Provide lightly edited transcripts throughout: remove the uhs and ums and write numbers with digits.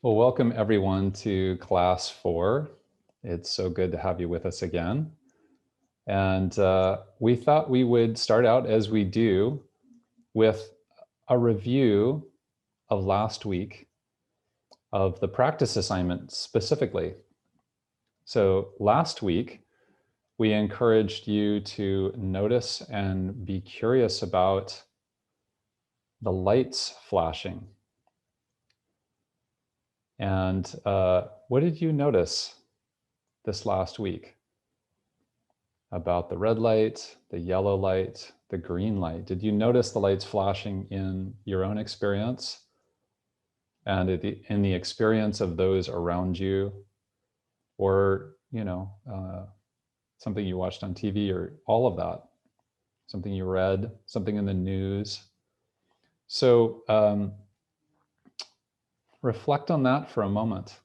Well, welcome everyone to class 4. It's so good to have you with us again. And we thought we would start out as we do with a review of last week of the practice assignment specifically. So last week, we encouraged you to notice and be curious about the lights flashing. And what did you notice this last week about the red light, the yellow light, the green light? Did you notice the lights flashing in your own experience and in the experience of those around you, or something you watched on TV, or all of that, something you read, something in the news? So reflect on that for a moment.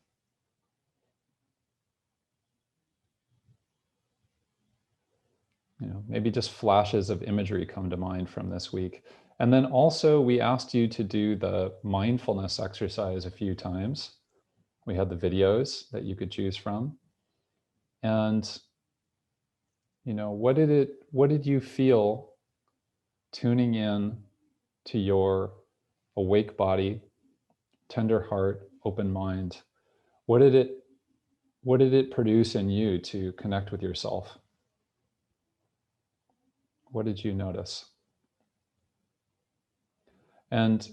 Maybe just flashes of imagery come to mind from this week. And then also we asked you to do the mindfulness exercise a few times. We had the videos that you could choose from. And what did you feel tuning in to your awake body, tender heart, open mind? What did it produce in you to connect with yourself? What did you notice? And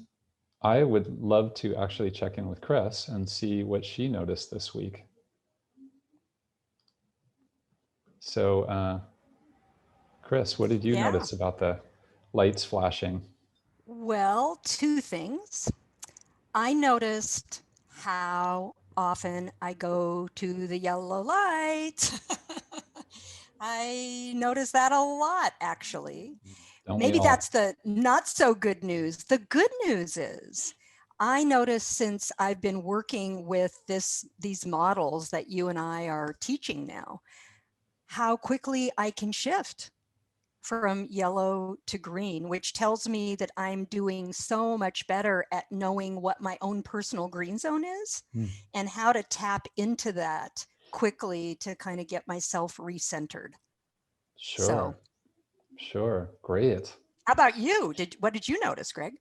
I would love to actually check in with Chris and see what she noticed this week. So, Chris, what did you notice about the lights flashing? Well, two things. I noticed how often I go to the yellow light. I noticed that a lot, actually. Don't we Maybe all? that's the not so good news. The good news is I noticed, since I've been working with these models that you and I are teaching now, how quickly I can shift from yellow to green, which tells me that I'm doing so much better at knowing what my own personal green zone is and how to tap into that quickly to kind of get myself recentered. Sure. So, Sure. Great. how about you? What did you notice, Greg?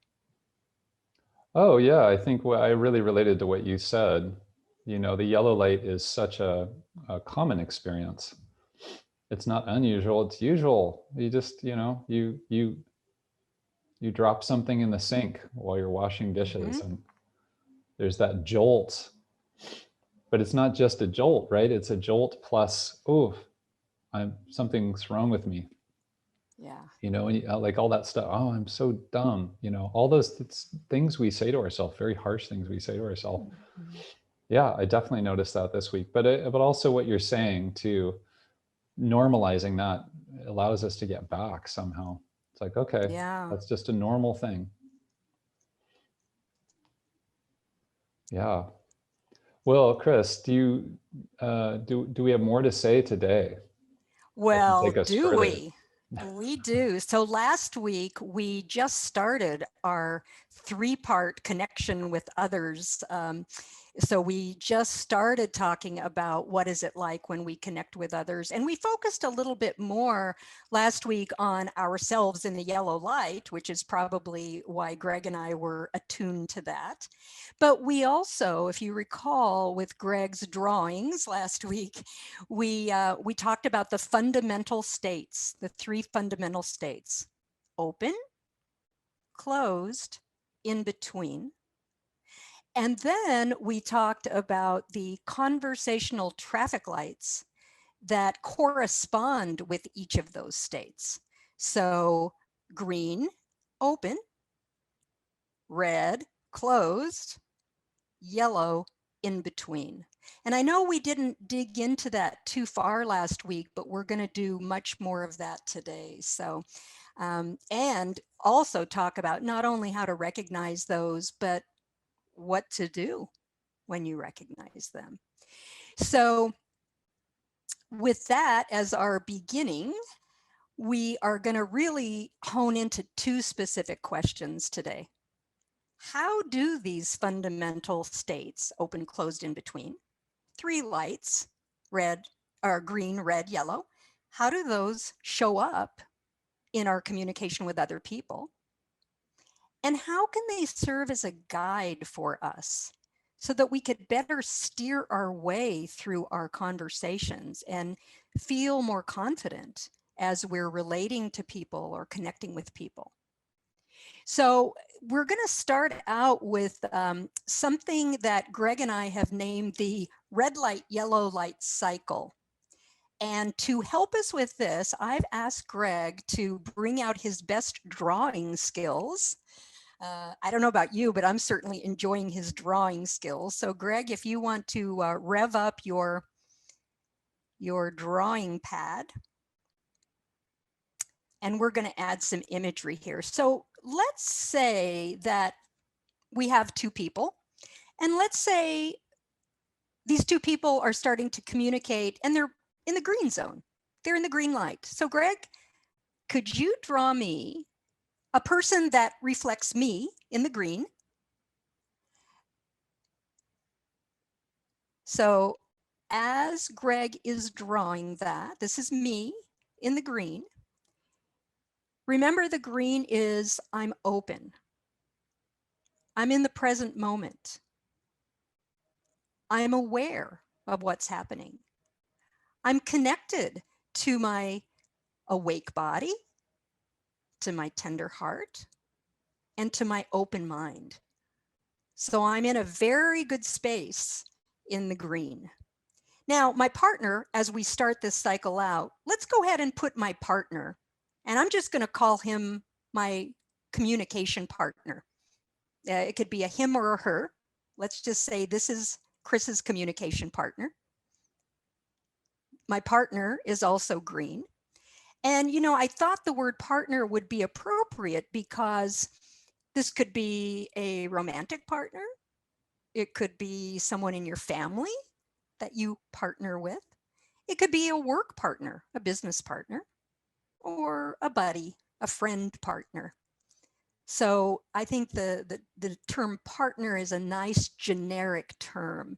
Oh, yeah. I think I really related to what you said. The yellow light is such a common experience. It's not unusual. It's usual. You just, you drop something in the sink while you're washing dishes, and there's that jolt. But it's not just a jolt, right? It's a jolt plus, oh, something's wrong with me. Yeah. And like all that stuff. Oh, I'm so dumb. All those things we say to ourselves, very harsh things we say to ourselves. Yeah, I definitely noticed that this week. But also what you're saying too, normalizing that allows us to get back somehow. It's like, okay, Yeah. that's just a normal thing. Yeah. Well, Chris, do we have more to say today that can Well, take us do further? we? We do. So last week, we just started our 3-part connection with others. So we just started talking about what is it like when we connect with others. And we focused a little bit more last week on ourselves in the yellow light, which is probably why Greg and I were attuned to that. But we also, if you recall, with Greg's drawings last week, we talked about the fundamental states, the 3 fundamental states: open, closed, in between. And then we talked about the conversational traffic lights that correspond with each of those states. So green, open; red, closed; yellow, in between. And I know we didn't dig into that too far last week, but we're going to do much more of that today. So, and also talk about not only how to recognize those, but what to do when you recognize them. So, with that as our beginning, we are going to really hone into 2 specific questions today. how do these fundamental states, open, closed, in between, three lights, red or green, red, yellow, how do those show up in our communication with other people? And how can they serve as a guide for us so that we could better steer our way through our conversations and feel more confident as we're relating to people or connecting with people? So we're going to start out with something that Greg and I have named the red light, yellow light cycle. And to help us with this, I've asked Greg to bring out his best drawing skills. I don't know about you, but I'm certainly enjoying his drawing skills. So Greg, if you want to rev up your drawing pad, and we're going to add some imagery here. So let's say that we have two people, and let's say these two people are starting to communicate and they're in the green zone. They're in the green light. So Greg, could you draw me a person that reflects me in the green? So as Greg is drawing that, this is me in the green. Remember, the green is I'm open. I'm in the present moment. I'm aware of what's happening. I'm connected to my awake body, to my tender heart, and to my open mind. So I'm in a very good space in the green. Now, my partner, as we start this cycle out, let's go ahead and put my partner, and I'm just going to call him my communication partner. It could be a him or a her. Let's just say this is Chris's communication partner. My partner is also green. And, you know, I thought the word partner would be appropriate because this could be a romantic partner. It could be someone in your family that you partner with. It could be a work partner, a business partner, or a buddy, a friend partner. So I think the term partner is a nice generic term.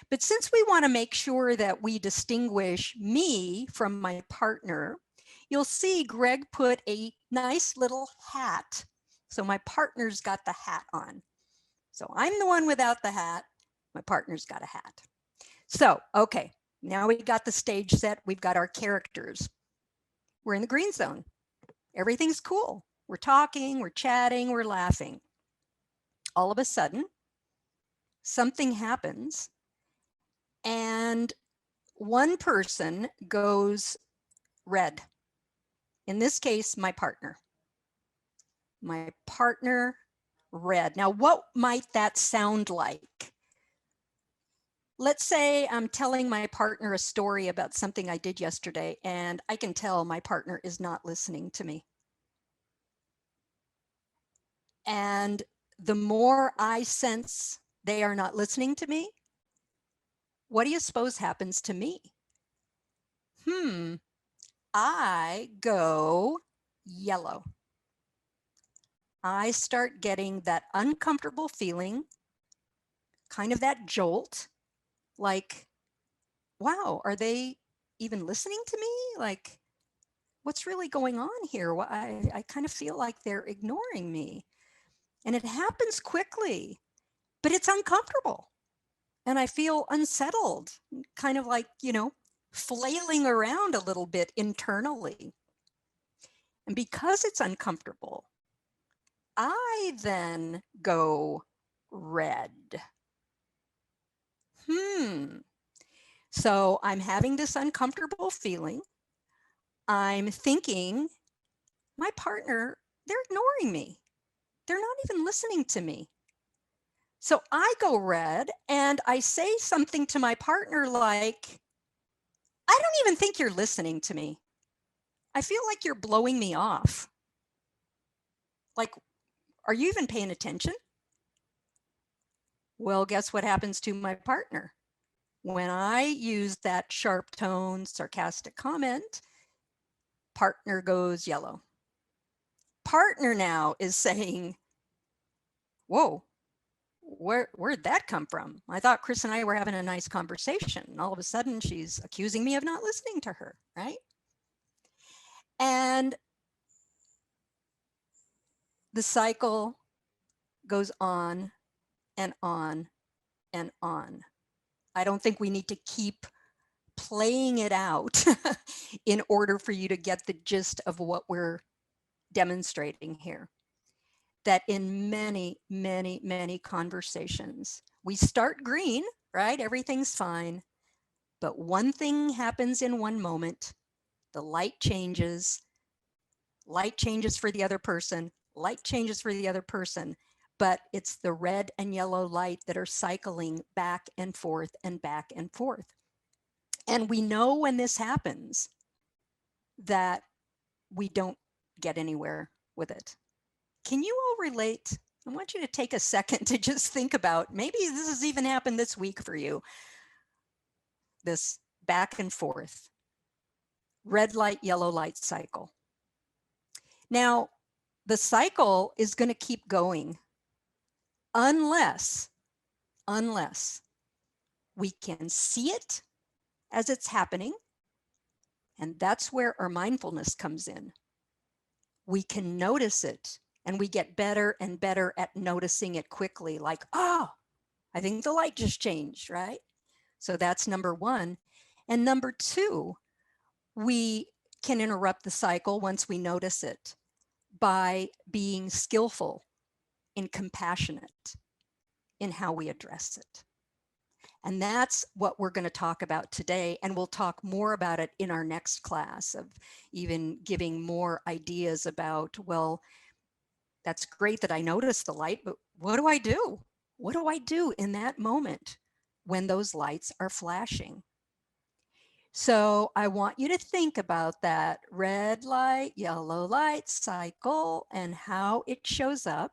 But since we want to make sure that we distinguish me from my partner, you'll see Greg put a nice little hat. So my partner's got the hat on. So I'm the one without the hat. My partner's got a hat. So, okay, now we got the stage set. We've got our characters. We're in the green zone. Everything's cool. We're talking, we're chatting, we're laughing. All of a sudden, something happens and one person goes red. In this case, my partner. My partner red. Now, what might that sound like? Let's say I'm telling my partner a story about something I did yesterday, and I can tell my partner is not listening to me. And the more I sense they are not listening to me, what do you suppose happens to me? I go yellow. I start getting that uncomfortable feeling, kind of that jolt, like, wow, are they even listening to me? Like, what's really going on here? I kind of feel like they're ignoring me. And it happens quickly, but it's uncomfortable. And I feel unsettled, kind of like, you know, flailing around a little bit internally. And because it's uncomfortable, I then go red. So I'm having this uncomfortable feeling. I'm thinking, my partner, they're ignoring me. They're not even listening to me. So I go red and I say something to my partner like, I don't even think you're listening to me. I feel like you're blowing me off. Like, are you even paying attention? Well, guess what happens to my partner? When I use that sharp tone, sarcastic comment, partner goes yellow. Partner now is saying, whoa, where'd that come from? I thought Chris and I were having a nice conversation. And all of a sudden she's accusing me of not listening to her, right? And the cycle goes on and on and on. I don't think we need to keep playing it out in order for you to get the gist of what we're demonstrating here. That in many, many, many conversations, we start green, right? Everything's fine. But one thing happens in one moment, the light changes for the other person, light changes for the other person, but it's the red and yellow light that are cycling back and forth and back and forth. And we know when this happens that we don't get anywhere with it. Can you all relate? I want you to take a second to just think about, maybe this has even happened this week for you, this back and forth, red light, yellow light cycle. Now, the cycle is going to keep going unless we can see it as it's happening. And that's where our mindfulness comes in. We can notice it, and we get better and better at noticing it quickly, like, oh, I think the light just changed, right? So that's number one. And number two, we can interrupt the cycle once we notice it by being skillful and compassionate in how we address it. And that's what we're going to talk about today. And we'll talk more about it in our next class, of even giving more ideas about, well, that's great that I noticed the light, but what do I do? What do I do in that moment when those lights are flashing? So I want you to think about that red light, yellow light cycle and how it shows up.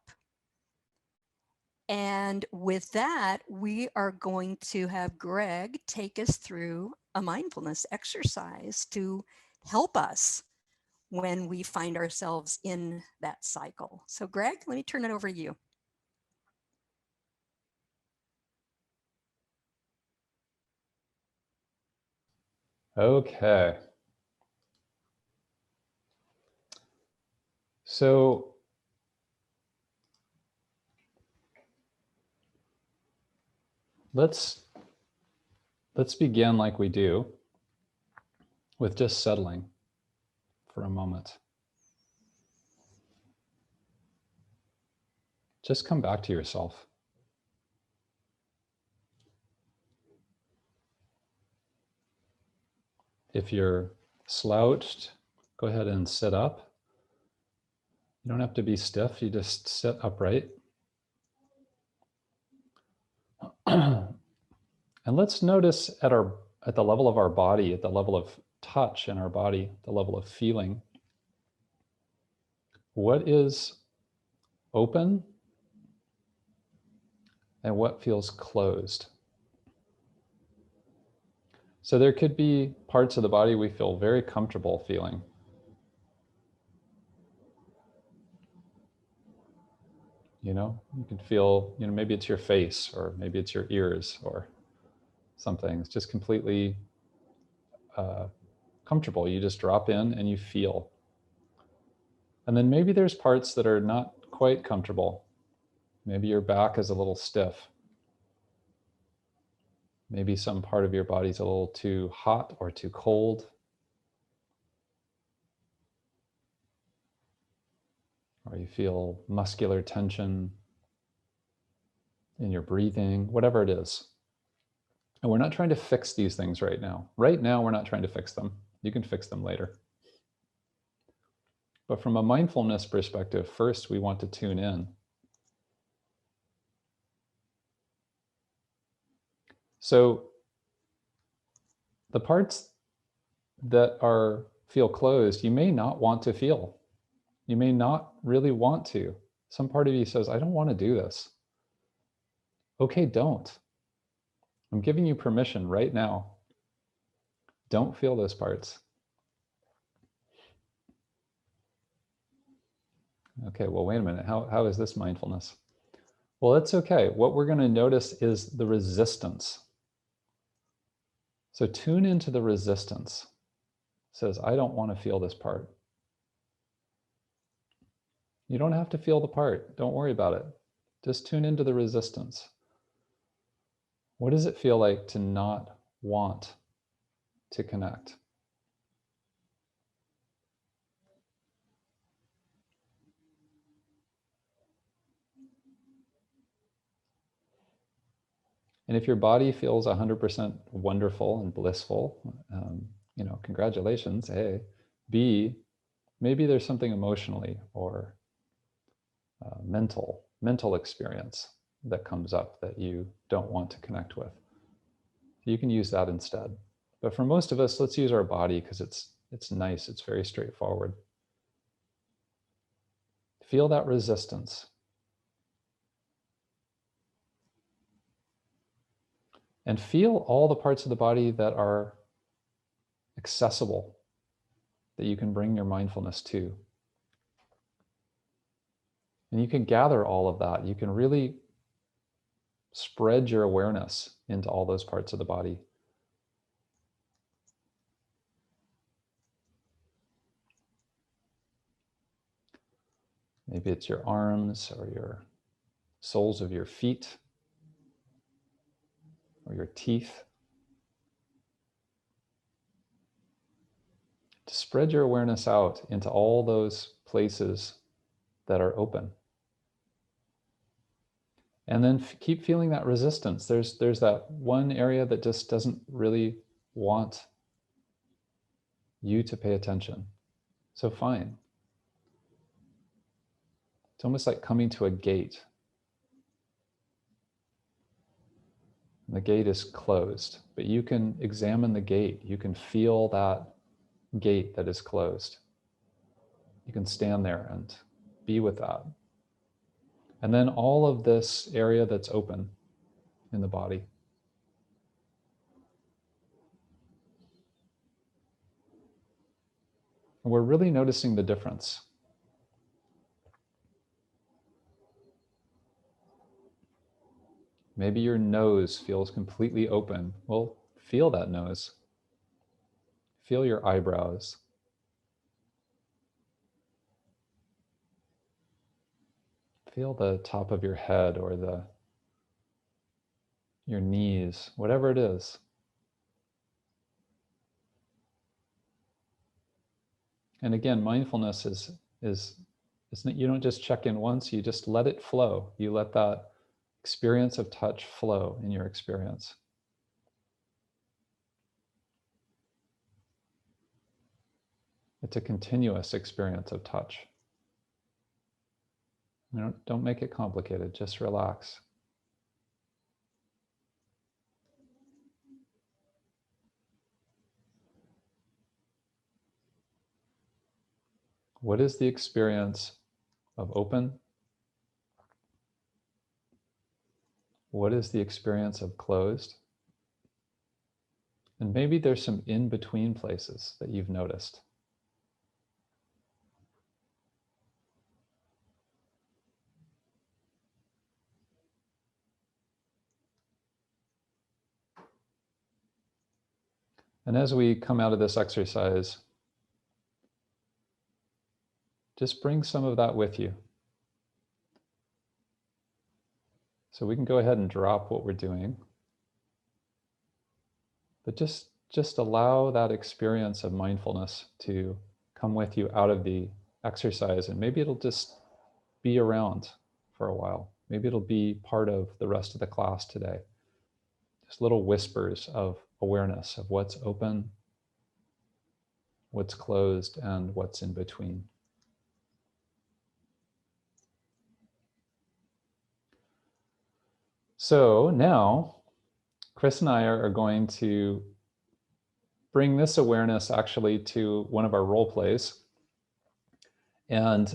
And with that, we are going to have Greg take us through a mindfulness exercise to help us when we find ourselves in that cycle. So Greg, let me turn it over to you. Okay. So let's begin like we do with just settling for a moment. Just come back to yourself. If you're slouched, go ahead and sit up. You don't have to be stiff, you just sit upright. And let's notice at the level of our body, at the level of touch in our body, the level of feeling, what is open and what feels closed. So there could be parts of the body we feel very comfortable feeling. You can feel, maybe it's your face, or maybe it's your ears or something. It's just completely comfortable. You just drop in and you feel. And then maybe there's parts that are not quite comfortable. Maybe your back is a little stiff. Maybe some part of your body's a little too hot or too cold. Or you feel muscular tension in your breathing, whatever it is. And we're not trying to fix these things right now. Right now, we're not trying to fix them. You can fix them later. But from a mindfulness perspective, first we want to tune in. So the parts that feel closed, you may not want to feel. You may not really want to. Some part of you says, I don't want to do this. Okay, don't. I'm giving you permission right now. Don't feel those parts. Okay, well, wait a minute. How is this mindfulness? Well, it's okay. What we're going to notice is the resistance. So tune into the resistance. It says, I don't want to feel this part. You don't have to feel the part. Don't worry about it. Just tune into the resistance. What does it feel like to not want to connect? And if your body feels 100% wonderful and blissful, congratulations, A. B, maybe there's something emotionally or mental experience that comes up that you don't want to connect with. You can use that instead. But for most of us, let's use our body because it's nice, it's very straightforward. Feel that resistance. And feel all the parts of the body that are accessible, that you can bring your mindfulness to. And you can gather all of that. You can really spread your awareness into all those parts of the body. Maybe it's your arms or your soles of your feet or your teeth. To spread your awareness out into all those places that are open. And then keep feeling that resistance. There's that one area that just doesn't really want you to pay attention. So fine. It's almost like coming to a gate. The gate is closed, but you can examine the gate. You can feel that gate that is closed. You can stand there and be with that. And then all of this area that's open in the body. And we're really noticing the difference. Maybe your nose feels completely open. Well, feel that nose. Feel your eyebrows. Feel the top of your head or your knees, whatever it is. And again, mindfulness is you don't just check in once, you just let it flow. You let that experience of touch flow in your experience. It's a continuous experience of touch. Don't make it complicated, just relax. What is the experience of open? What is the experience of closed? And maybe there's some in-between places that you've noticed. And as we come out of this exercise, just bring some of that with you. So we can go ahead and drop what we're doing, but just allow that experience of mindfulness to come with you out of the exercise, and maybe it'll just be around for a while. Maybe it'll be part of the rest of the class today. Just little whispers of awareness of what's open, what's closed, and what's in between. So now, Chris and I are going to bring this awareness actually to one of our role plays. And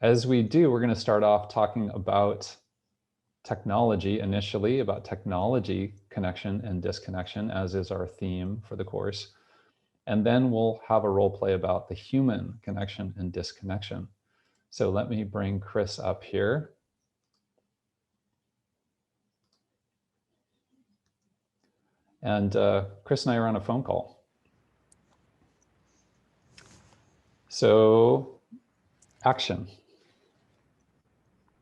as we do, we're going to start off talking about technology initially, about technology connection and disconnection, as is our theme for the course. And then we'll have a role play about the human connection and disconnection. So let me bring Chris up here. And Chris and I are on a phone call. So, action.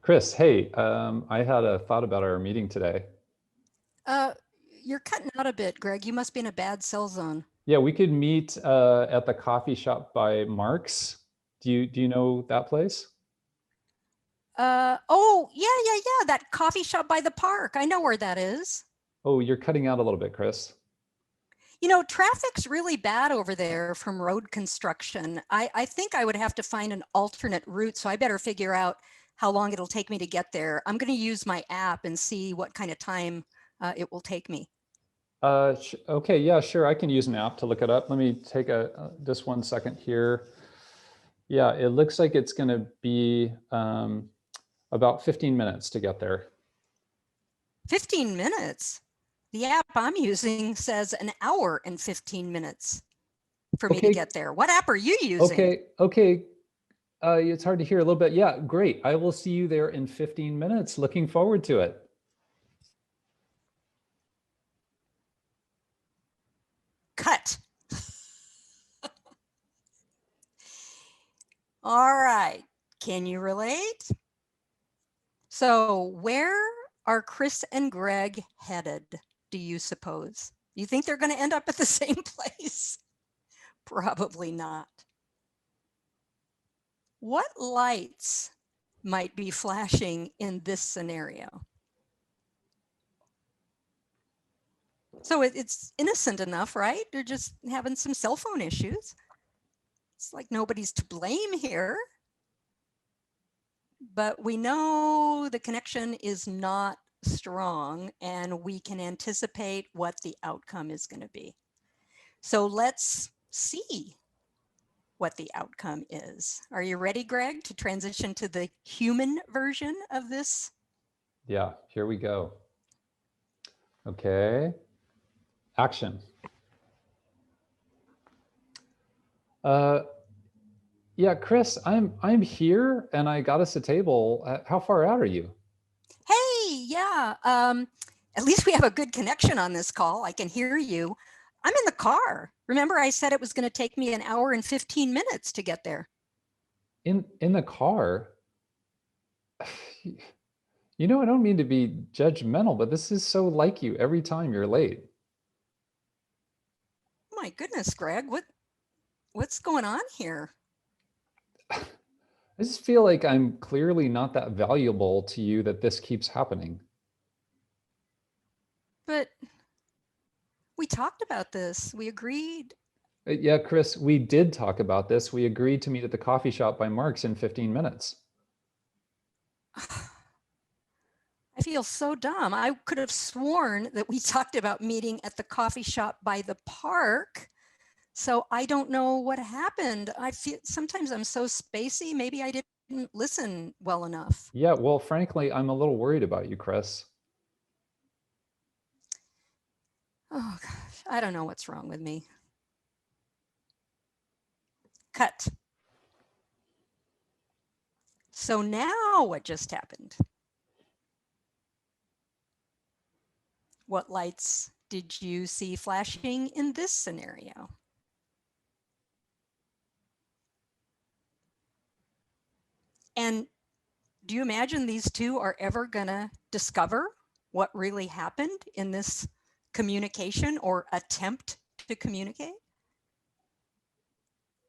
Chris, hey, I had a thought about our meeting today. You're cutting out a bit, Greg. You must be in a bad cell zone. Yeah, we could meet at the coffee shop by Mark's. Do you know that place? Oh, yeah. That coffee shop by the park. I know where that is. Oh, you're cutting out a little bit, Chris. You know, traffic's really bad over there from road construction. I think I would have to find an alternate route, so I better figure out how long it'll take me to get there. I'm going to use my app and see what kind of time it will take me. Okay, yeah, sure. I can use an app to look it up. Let me take just 1 second here. Yeah, it looks like it's going to be about 15 minutes to get there. 15 minutes? The app I'm using says an hour and 15 minutes for me to get there. What app are you using? Okay. It's hard to hear a little bit. Yeah, great. I will see you there in 15 minutes. Looking forward to it. Cut. All right. Can you relate? So where are Chris and Greg headed, do you suppose? You think they're going to end up at the same place? Probably not. What lights might be flashing in this scenario? So it's innocent enough, right? They're just having some cell phone issues. It's like nobody's to blame here. But we know the connection is not strong and we can anticipate what the outcome is going to be. So let's see what the outcome is. Are you ready, Greg, to transition to the human version of this? Yeah, here we go. Okay. Action. Yeah, Chris, I'm here and I got us a table. How far out are you? Hey, yeah. At least we have a good connection on this call. I can hear you. I'm in the car. Remember, I said it was going to take me an hour and 15 minutes to get there. In the car? You know, I don't mean to be judgmental, but this is so like you every time you're late. My goodness, Greg, what's going on here? I just feel like I'm clearly not that valuable to you that this keeps happening. But we talked about this. We agreed. Yeah, Chris, we did talk about this. We agreed to meet at the coffee shop by Mark's in 15 minutes. I feel so dumb. I could have sworn that we talked about meeting at the coffee shop by the park. So I don't know what happened. I feel sometimes I'm so spacey. Maybe I didn't listen well enough. Yeah, well, frankly, I'm a little worried about you, Chris. Oh gosh, I don't know what's wrong with me. Cut. So now what just happened? What lights did you see flashing in this scenario? And do you imagine these two are ever gonna discover what really happened in this communication or attempt to communicate?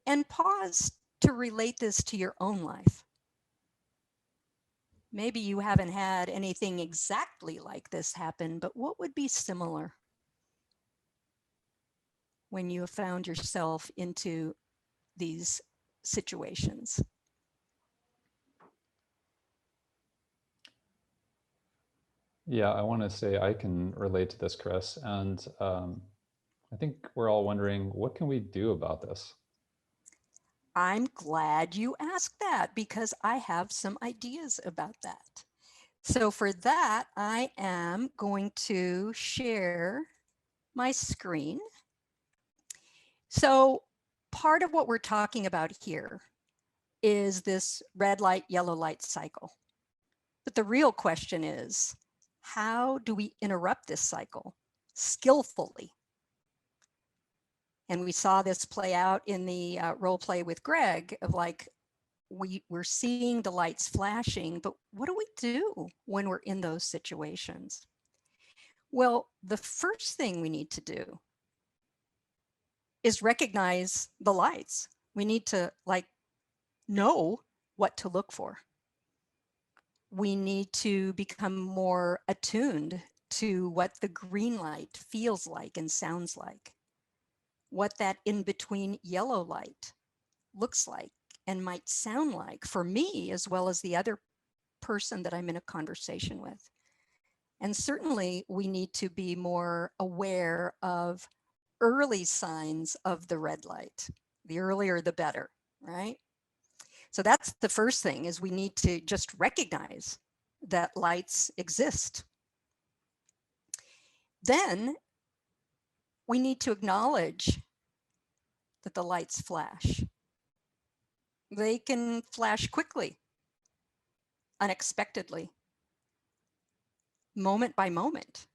And pause to relate this to your own life. Maybe you haven't had anything exactly like this happen, but what would be similar when you have found yourself into these situations? Yeah, I want to say I can relate to this, Chris. And I think we're all wondering, what can we do about this? I'm glad you asked that because I have some ideas about that. So for that, I am going to share my screen. So part of what we're talking about here is this red light, yellow light cycle. But the real question is, how do we interrupt this cycle skillfully. And we saw this play out in the role play with Greg of like, we're seeing the lights flashing, but what do we do when we're in those situations? Well, the first thing we need to do is recognize the lights. We need to like know what to look for. We need to become more attuned to what the green light feels like and sounds like, what that in between yellow light looks like and might sound like for me, as well as the other person that I'm in a conversation with. And certainly we need to be more aware of early signs of the red light. The earlier, the better, right? So that's the first thing, is we need to just recognize that lights exist. Then we need to acknowledge that the lights flash. They can flash quickly, unexpectedly, moment by moment.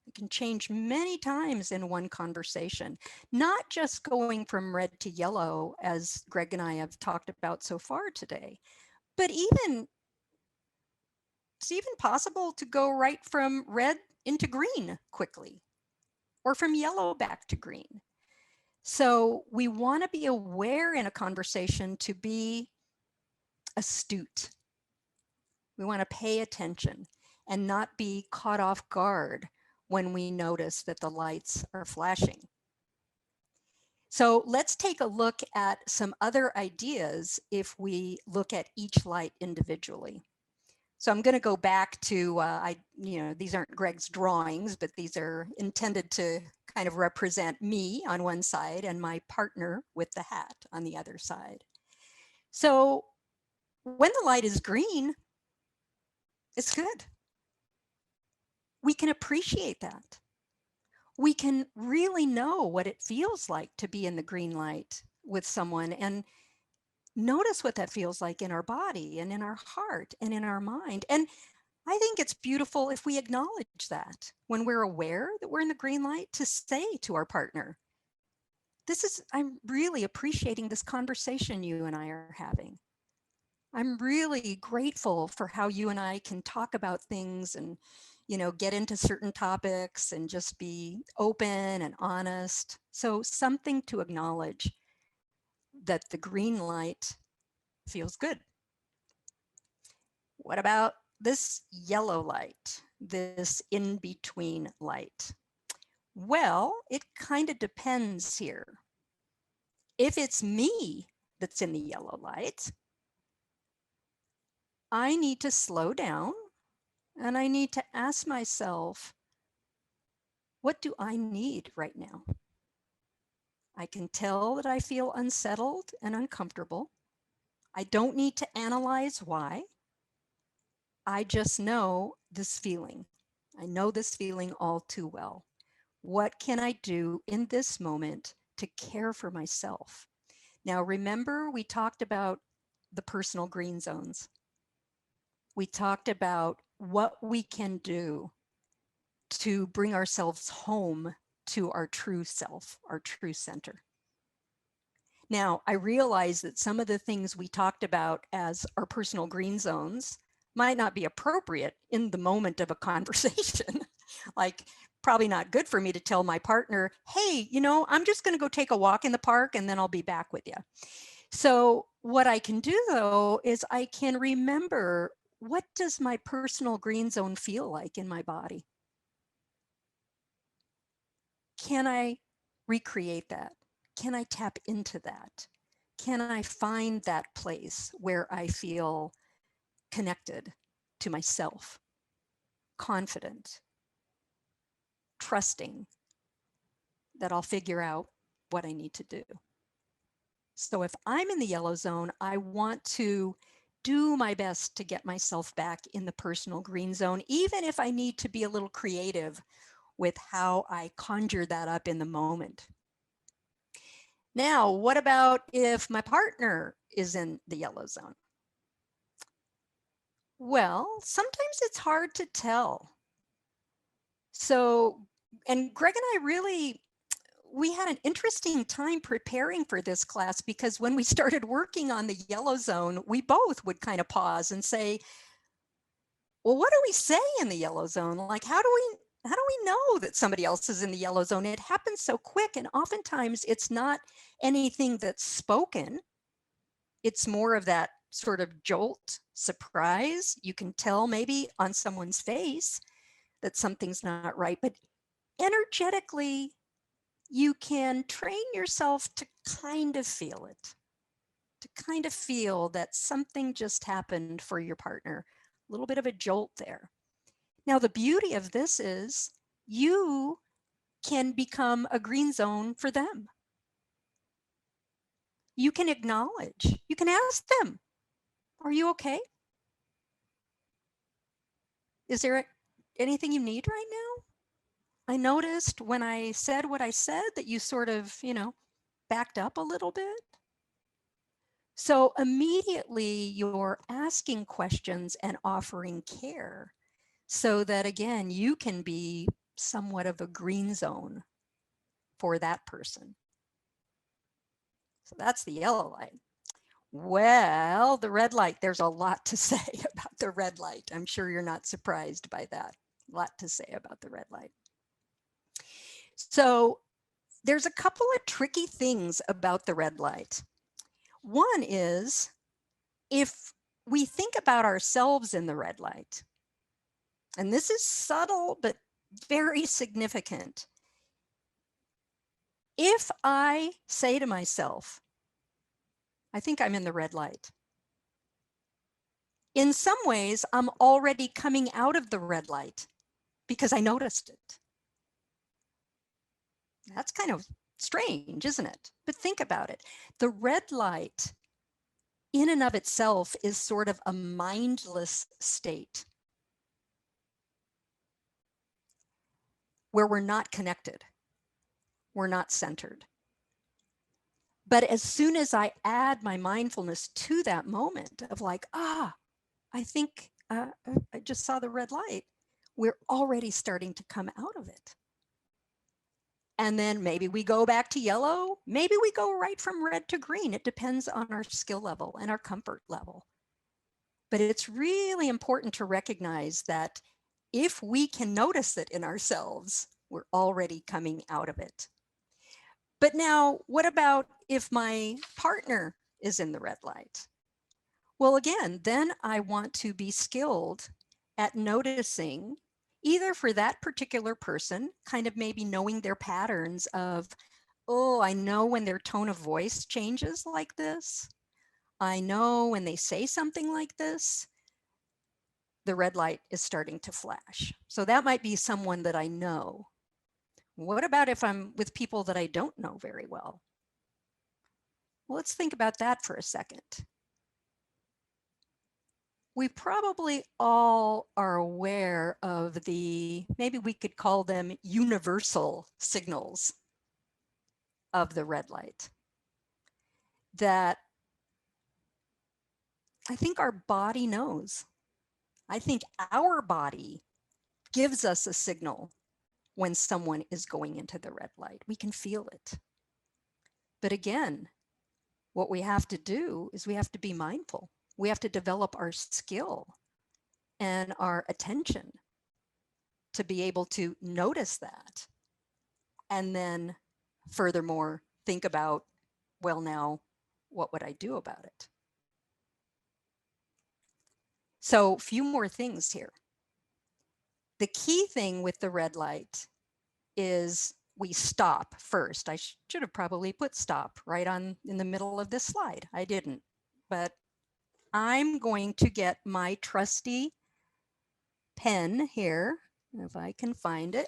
It can change many times in one conversation, not just going from red to yellow, as Greg and I have talked about so far today, but it's even possible to go right from red into green quickly, or from yellow back to green. So we want to be aware in a conversation to be astute. We want to pay attention and not be caught off guard when we notice that the lights are flashing. So let's take a look at some other ideas if we look at each light individually. So I'm going to go back to, these aren't Greg's drawings, but these are intended to kind of represent me on one side and my partner with the hat on the other side. So when the light is green, it's good. We can appreciate that. We can really know what it feels like to be in the green light with someone and notice what that feels like in our body and in our heart and in our mind. And I think it's beautiful if we acknowledge that when we're aware that we're in the green light, to say to our partner, I'm really appreciating this conversation you and I are having. I'm really grateful for how you and I can talk about things and, get into certain topics and just be open and honest. So something to acknowledge that the green light feels good. What about this yellow light, this in-between light? Well, it kind of depends here. If it's me that's in the yellow light, I need to slow down and I need to ask myself, what do I need right now? I can tell that I feel unsettled and uncomfortable. I don't need to analyze why. I just know this feeling. I know this feeling all too well. What can I do in this moment to care for myself? Now, remember, we talked about the personal green zones. We talked about what we can do to bring ourselves home to our true self, our true center. Now, I realize that some of the things we talked about as our personal green zones might not be appropriate in the moment of a conversation. Like, probably not good for me to tell my partner, hey, I'm just going to go take a walk in the park and then I'll be back with you. So what I can do though is I can remember, what does my personal green zone feel like in my body? Can I recreate that? Can I tap into that? Can I find that place where I feel connected to myself, confident, trusting that I'll figure out what I need to do? So if I'm in the yellow zone, I want to do my best to get myself back in the personal green zone, even if I need to be a little creative with how I conjure that up in the moment. Now, what about if my partner is in the yellow zone? Well, sometimes it's hard to tell. So And Greg and I we had an interesting time preparing for this class, because when we started working on the yellow zone, we both would kind of pause and say, well, what do we say in the yellow zone? Like, how do we know that somebody else is in the yellow zone? It happens so quick, and oftentimes it's not anything that's spoken. It's more of that sort of jolt surprise. You can tell maybe on someone's face that something's not right, but energetically, you can train yourself to kind of feel it, to kind of feel that something just happened for your partner, a little bit of a jolt there. Now, the beauty of this is you can become a green zone for them. You can acknowledge, you can ask them, are you okay? Is there anything you need right now? I noticed when I said what I said that you sort of, backed up a little bit. So immediately you're asking questions and offering care so that, again, you can be somewhat of a green zone for that person. So that's the yellow light. Well, the red light, there's a lot to say about the red light. I'm sure you're not surprised by that. A lot to say about the red light. So there's a couple of tricky things about the red light. One is, if we think about ourselves in the red light, and this is subtle but very significant. If I say to myself, I think I'm in the red light, in some ways, I'm already coming out of the red light because I noticed it. That's kind of strange, isn't it? But think about it. The red light in and of itself is sort of a mindless state where we're not connected, we're not centered. But as soon as I add my mindfulness to that moment of like, I think I just saw the red light, we're already starting to come out of it. And then maybe we go back to yellow, maybe we go right from red to green. It depends on our skill level and our comfort level. But it's really important to recognize that if we can notice it in ourselves, we're already coming out of it. But now, what about if my partner is in the red light? Well, again, then I want to be skilled at noticing, either for that particular person, kind of maybe knowing their patterns of, oh, I know when their tone of voice changes like this. I know when they say something like this, the red light is starting to flash. So that might be someone that I know. What about if I'm with people that I don't know very well? Well, let's think about that for a second. We probably all are aware of maybe we could call them universal signals of the red light that I think our body knows. I think our body gives us a signal when someone is going into the red light. We can feel it. But again, what we have to do is we have to be mindful. We have to develop our skill and our attention to be able to notice that. And then furthermore, think about, well, now, what would I do about it? So a few more things here. The key thing with the red light is we stop first. I should have probably put stop right in the middle of this slide. I didn't, but I'm going to get my trusty pen here, if I can find it.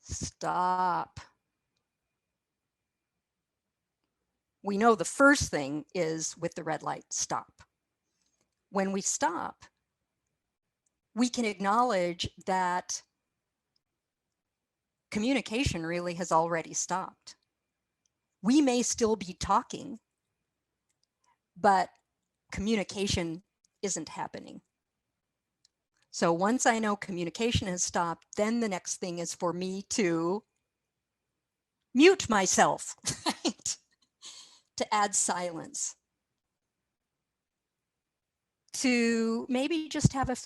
Stop. We know the first thing is with the red light, stop. When we stop, we can acknowledge that communication really has already stopped. We may still be talking, but communication isn't happening. So once I know communication has stopped, then the next thing is for me to mute myself, right? To add silence. To maybe just have a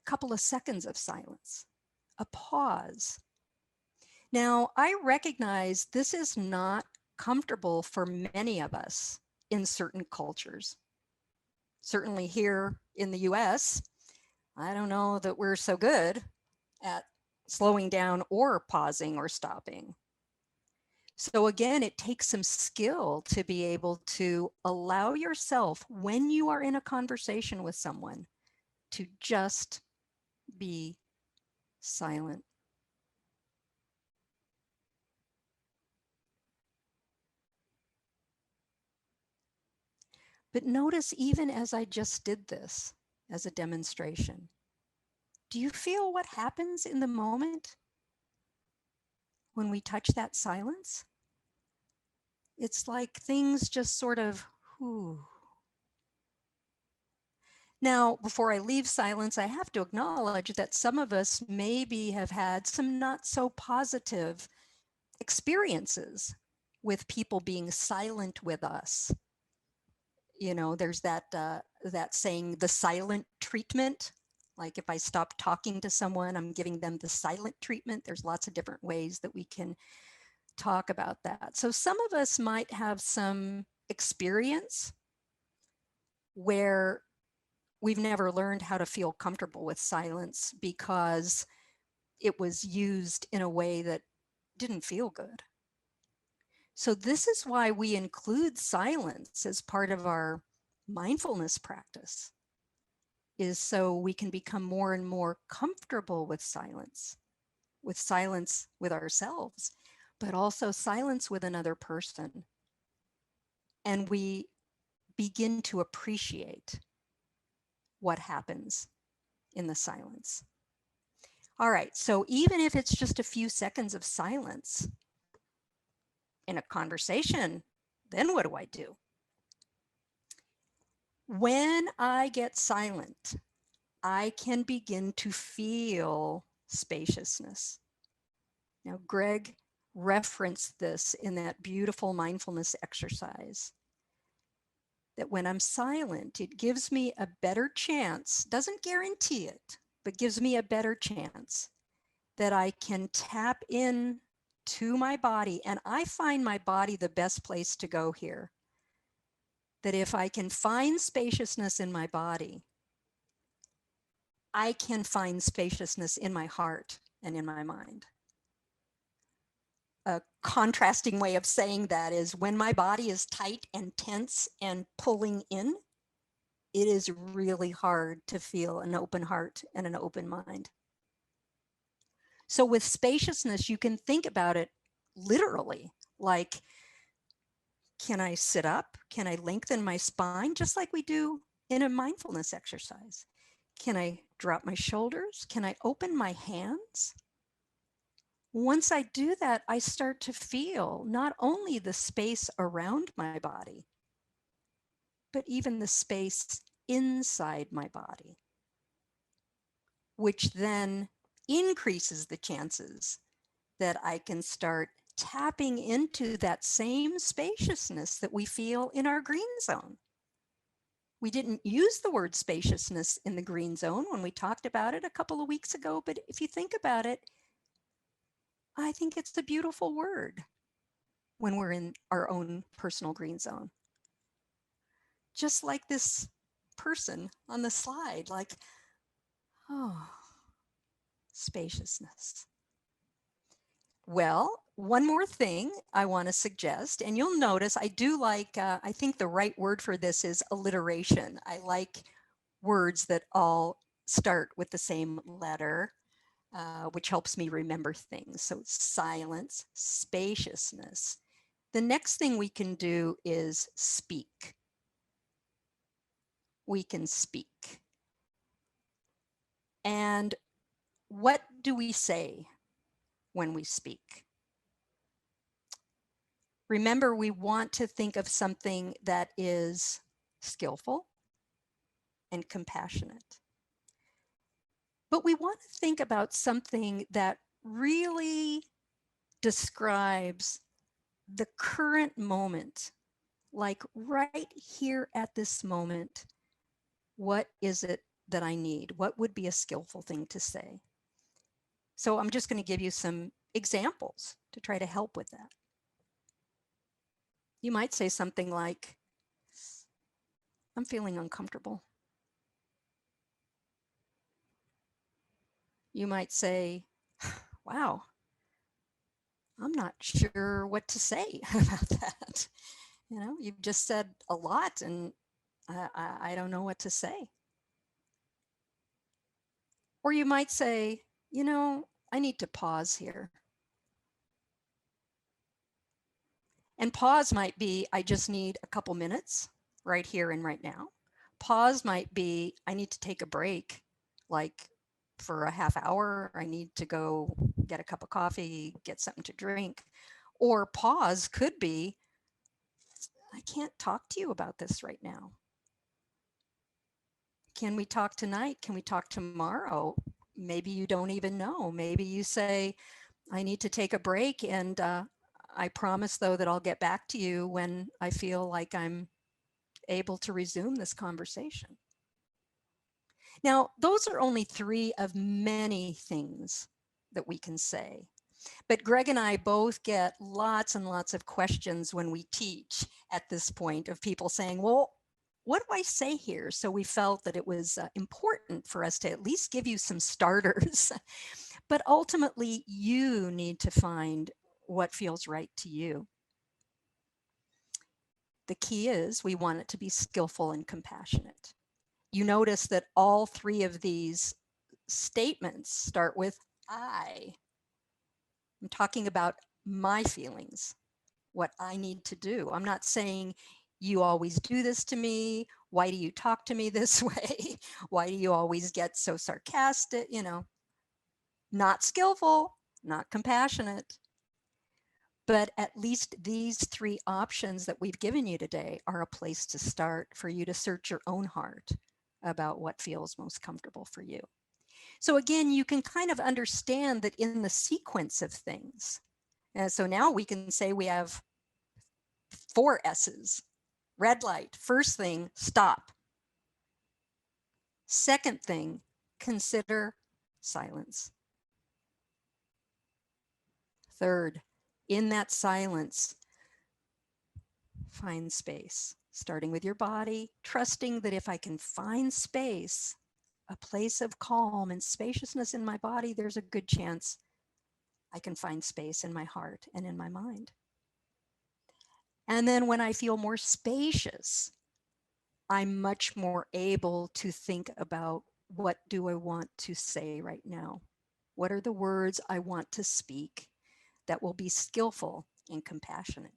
couple of seconds of silence, a pause. Now, I recognize this is not comfortable for many of us in certain cultures. Certainly here in the US, I don't know that we're so good at slowing down or pausing or stopping. So again, it takes some skill to be able to allow yourself, when you are in a conversation with someone, to just be silent. But notice, even as I just did this as a demonstration, do you feel what happens in the moment when we touch that silence? It's like things just sort of, whew. Now, before I leave silence, I have to acknowledge that some of us maybe have had some not so positive experiences with people being silent with us. You know, there's that saying, the silent treatment. Like if I stop talking to someone, I'm giving them the silent treatment. There's lots of different ways that we can talk about that. So some of us might have some experience where we've never learned how to feel comfortable with silence because it was used in a way that didn't feel good. So this is why we include silence as part of our mindfulness practice, is so we can become more and more comfortable with silence with ourselves, but also silence with another person. And we begin to appreciate what happens in the silence. All right, so even if it's just a few seconds of silence in a conversation, then what do I do? When I get silent, I can begin to feel spaciousness. Now, Greg referenced this in that beautiful mindfulness exercise, that when I'm silent, it gives me a better chance, doesn't guarantee it, but gives me a better chance that I can tap in to my body. And I find my body the best place to go here. That if I can find spaciousness in my body, I can find spaciousness in my heart and in my mind. A contrasting way of saying that is, when my body is tight and tense and pulling in, it is really hard to feel an open heart and an open mind. So with spaciousness, you can think about it literally, like, can I sit up? Can I lengthen my spine just like we do in a mindfulness exercise? Can I drop my shoulders? Can I open my hands? Once I do that, I start to feel not only the space around my body, but even the space inside my body, which then increases the chances that I can start tapping into that same spaciousness that we feel in our green zone. We didn't use the word spaciousness in the green zone when we talked about it a couple of weeks ago, but if you think about it, I think it's a beautiful word when we're in our own personal green zone. Just like this person on the slide, like, oh, spaciousness. Well, one more thing I want to suggest, and you'll notice I do like, I think the right word for this is alliteration. I like words that all start with the same letter, which helps me remember things. So silence, spaciousness. The next thing we can do is speak. We can speak. And what do we say when we speak? Remember, we want to think of something that is skillful and compassionate. But we want to think about something that really describes the current moment, like right here at this moment. What is it that I need? What would be a skillful thing to say? So I'm just going to give you some examples to try to help with that. You might say something like, I'm feeling uncomfortable. You might say, wow, I'm not sure what to say about that. You know, you've just said a lot and I don't know what to say. Or you might say, you know, I need to pause here. And pause might be, I just need a couple minutes right here and right now. Pause might be, I need to take a break, like for a half hour, I need to go get a cup of coffee, get something to drink. Or pause could be, I can't talk to you about this right now. Can we talk tonight? Can we talk tomorrow? Maybe you don't even know. Maybe you say, I need to take a break and I promise though that I'll get back to you when I feel like I'm able to resume this conversation. Now, those are only 3 of many things that we can say. But Greg and I both get lots and lots of questions when we teach at this point of people saying, well, what do I say here? So we felt that it was important for us to at least give you some starters. But ultimately, you need to find what feels right to you. The key is we want it to be skillful and compassionate. You notice that all 3 of these statements start with I. I'm talking about my feelings, what I need to do. I'm not saying you always do this to me. Why do you talk to me this way? Why do you always get so sarcastic? You know, not skillful, not compassionate. But at least these 3 options that we've given you today are a place to start for you to search your own heart about what feels most comfortable for you. So again, you can kind of understand that in the sequence of things. And so now we can say we have 4 S's. Red light, first thing, stop. Second thing, consider silence. Third, in that silence, find space, starting with your body, trusting that if I can find space, a place of calm and spaciousness in my body, there's a good chance I can find space in my heart and in my mind. And then when I feel more spacious, I'm much more able to think about what do I want to say right now? What are the words I want to speak that will be skillful and compassionate?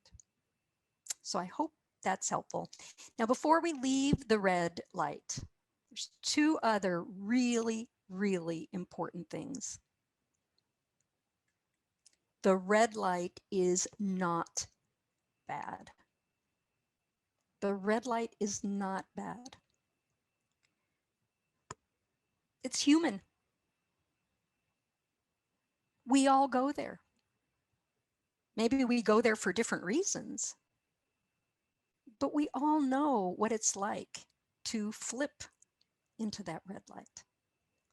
So I hope that's helpful. Now, before we leave the red light, there's 2 other really, really important things. The red light is not bad. The red light is not bad. It's human. We all go there. Maybe we go there for different reasons, but we all know what it's like to flip into that red light.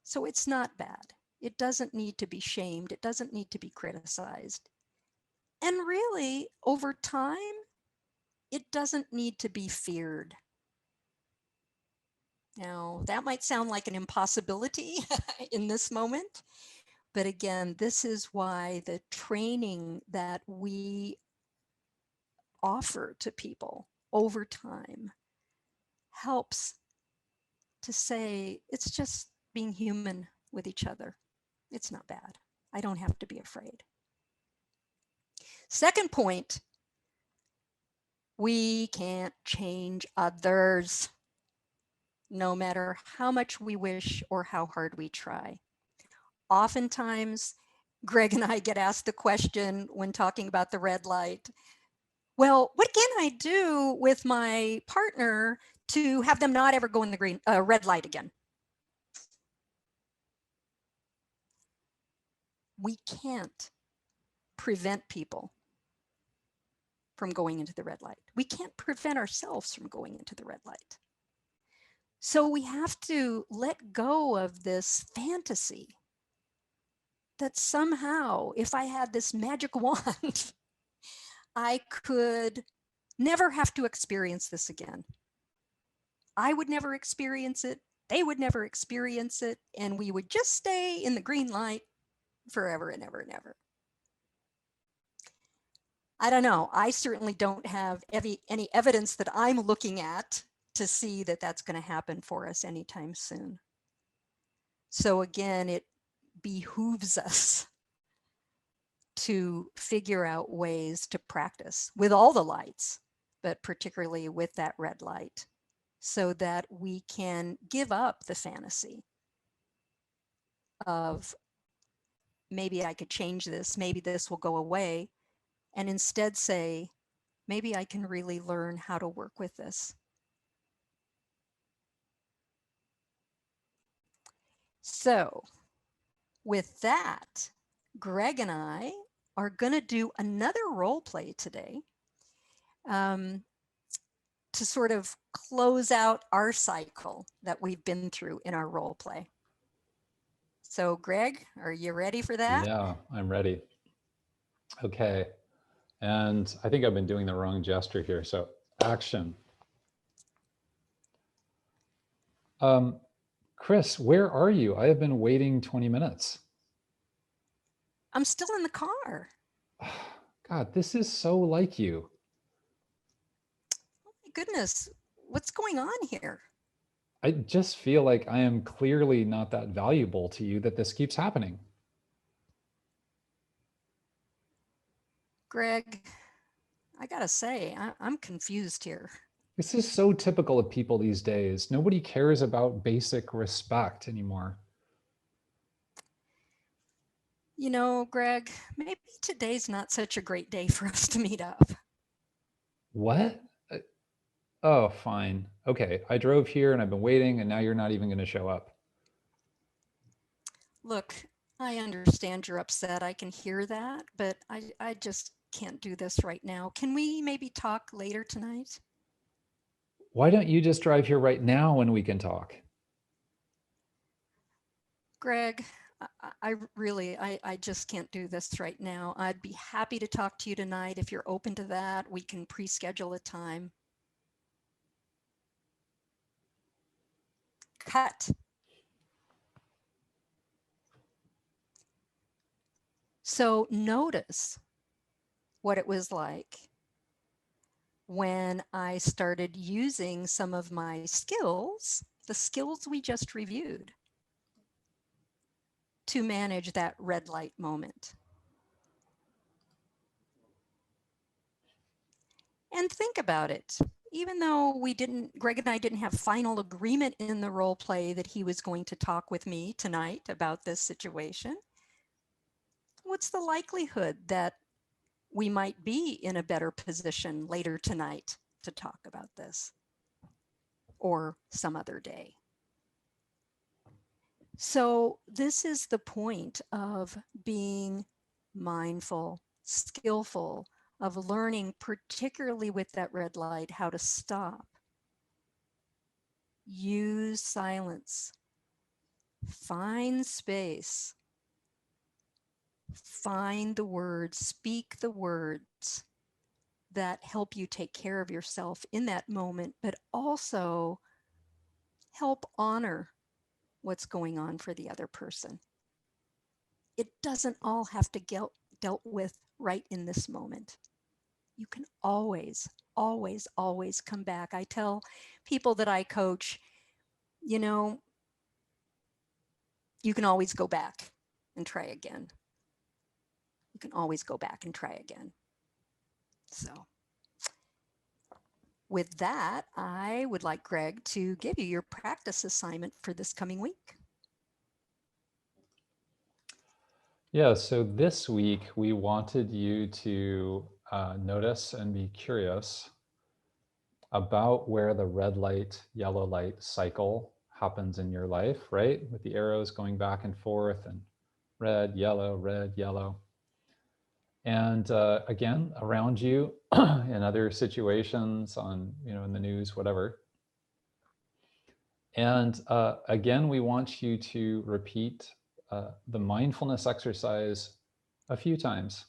So it's not bad. It doesn't need to be shamed. It doesn't need to be criticized. And really, over time, it doesn't need to be feared. Now, that might sound like an impossibility in this moment, but again, this is why the training that we offer to people over time helps to say, it's just being human with each other. It's not bad. I don't have to be afraid. Second point, we can't change others, no matter how much we wish or how hard we try. Oftentimes, Greg and I get asked the question when talking about the red light, Well, what can I do with my partner to have them not ever go in the red light again? We can't prevent people from going into the red light. We can't prevent ourselves from going into the red light. So we have to let go of this fantasy that somehow, if I had this magic wand, I could never have to experience this again. I would never experience it. They would never experience it. And we would just stay in the green light forever and ever and ever. I don't know. I certainly don't have any evidence that I'm looking at to see that that's going to happen for us anytime soon. So again, it behooves us to figure out ways to practice with all the lights, but particularly with that red light, so that we can give up the fantasy of maybe I could change this, maybe this will go away, and instead say, maybe I can really learn how to work with this. So with that, Greg and I are going to do another role play today to sort of close out our cycle that we've been through in our role play. So Greg, are you ready for that? Yeah, I'm ready. Okay. And I think I've been doing the wrong gesture here. So action. Chris, where are you? I have been waiting 20 minutes. I'm still in the car. God, this is so like you. Oh my goodness, what's going on here? I just feel like I am clearly not that valuable to you that this keeps happening. Greg, I gotta say, I'm confused here. This is so typical of people these days. Nobody cares about basic respect anymore. You know, Greg, maybe today's not such a great day for us to meet up. What? Oh, fine. Okay, I drove here and I've been waiting and now you're not even going to show up. Look, I understand you're upset. I can hear that, but I just can't do this right now. Can we maybe talk later tonight? Why don't you just drive here right now when we can talk? Greg, I just can't do this right now. I'd be happy to talk to you tonight. If you're open to that, we can pre-schedule a time. Cut. So notice what it was like when I started using some of my skills, the skills we just reviewed, to manage that red light moment. And think about it. Even though Greg and I didn't have final agreement in the role play that he was going to talk with me tonight about this situation, what's the likelihood that we might be in a better position later tonight to talk about this, or some other day? So this is the point of being mindful, skillful, of learning, particularly with that red light, how to stop. Use silence. Find space. Find the words, speak the words that help you take care of yourself in that moment, but also help honor what's going on for the other person. It doesn't all have to get dealt with right in this moment. You can always, always, always come back. I tell people that I coach, you know, you can always go back and try again. You can always go back and try again. So with that, I would like Greg to give you your practice assignment for this coming week. Yeah, so this week we wanted you to notice and be curious about where the red light, yellow light cycle happens in your life, right? With the arrows going back and forth and red, yellow. And again, around you in other situations on, in the news, whatever. And again, we want you to repeat the mindfulness exercise a few times.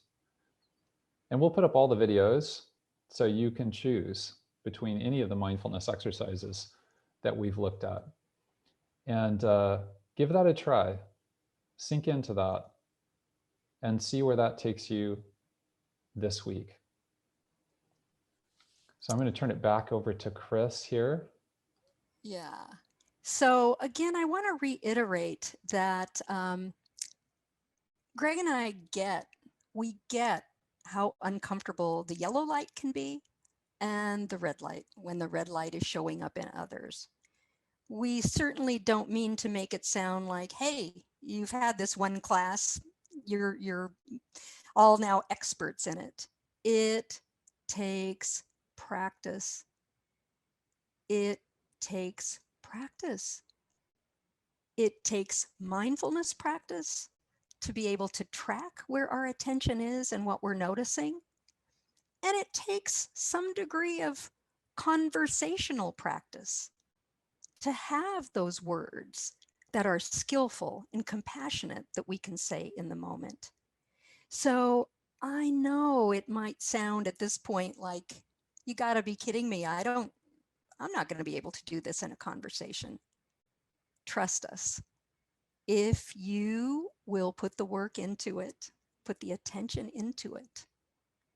And we'll put up all the videos so you can choose between any of the mindfulness exercises that we've looked at. And give that a try. Sink into that and see where that takes you this week. So I'm going to turn it back over to Chris here. Yeah. So again, I want to reiterate that Greg and I we get how uncomfortable the yellow light can be and the red light when the red light is showing up in others. We certainly don't mean to make it sound like, hey, you've had this one class, you're all now experts in it. It takes practice. It takes practice. It takes mindfulness practice to be able to track where our attention is and what we're noticing. And it takes some degree of conversational practice to have those words that are skillful and compassionate that we can say in the moment. So I know it might sound at this point like, you got to be kidding me. I'm not going to be able to do this in a conversation. Trust us. If you will put the work into it, put the attention into it,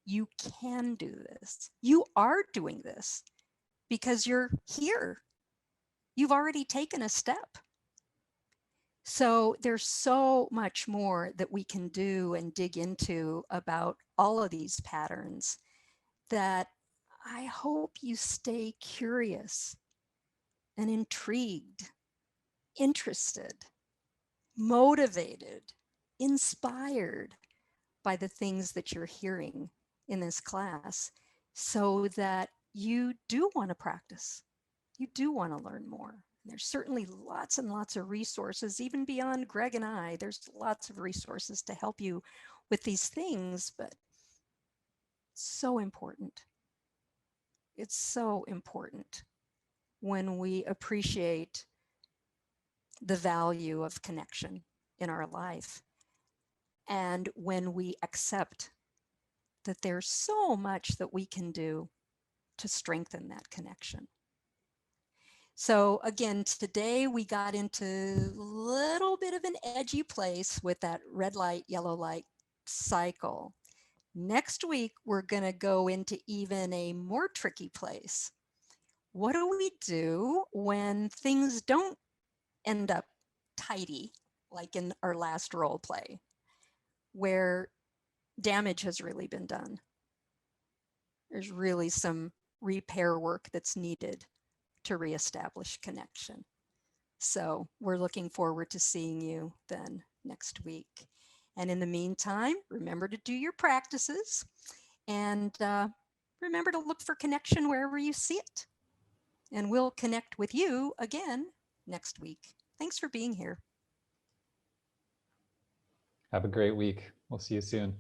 you can do this. You are doing this because you're here. You've already taken a step. So there's so much more that we can do and dig into about all of these patterns that I hope you stay curious and intrigued, interested, motivated, inspired by the things that you're hearing in this class, so that you do want to practice. You do want to learn more. There's certainly lots and lots of resources, even beyond Greg and I. There's lots of resources to help you with these things, but so important. It's so important when we appreciate the value of connection in our life, and when we accept that there's so much that we can do to strengthen that connection. So again, today we got into a little bit of an edgy place with that red light, yellow light cycle. Next week, we're going to go into even a more tricky place. What do we do when things don't end up tidy, like in our last role play, where damage has really been done? There's really some repair work that's needed to reestablish connection. So we're looking forward to seeing you then next week. And in the meantime, remember to do your practices and remember to look for connection wherever you see it. And we'll connect with you again next week. Thanks for being here. Have a great week. We'll see you soon.